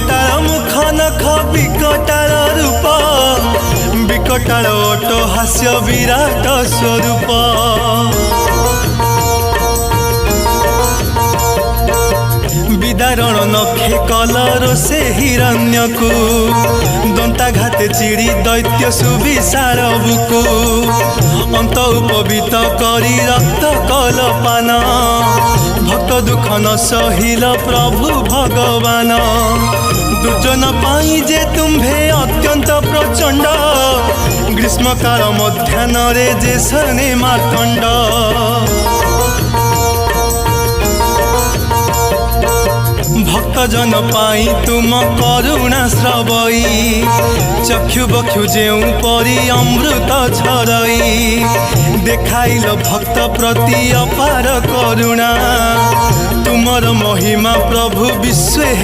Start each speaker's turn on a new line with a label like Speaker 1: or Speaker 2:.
Speaker 1: विकटाळ मुख नख विकटाळ रूप विकटाळ ओट हास्य विराट स्वरूप विदारण नखे कलर से हिरण्यकू दंताघाते चिड़ी दैत्य सुविशाल बुकु अंत उपवीत करी रक्त कलपान भक्त दुख न सहिल प्रभु भगवान दुर्जन पाई जे तुम्भे अत्यंत प्रचंड ग्रीष्म काल मध्याह्न रे जे सने मार्तंड भक्तजन पाई तुम करुणा श्रवई चक्षु बक्षु जेउ परी अमृत झरई देखाइल भक्त प्रति अपार करुणा तुमर महिमा प्रभु विश्व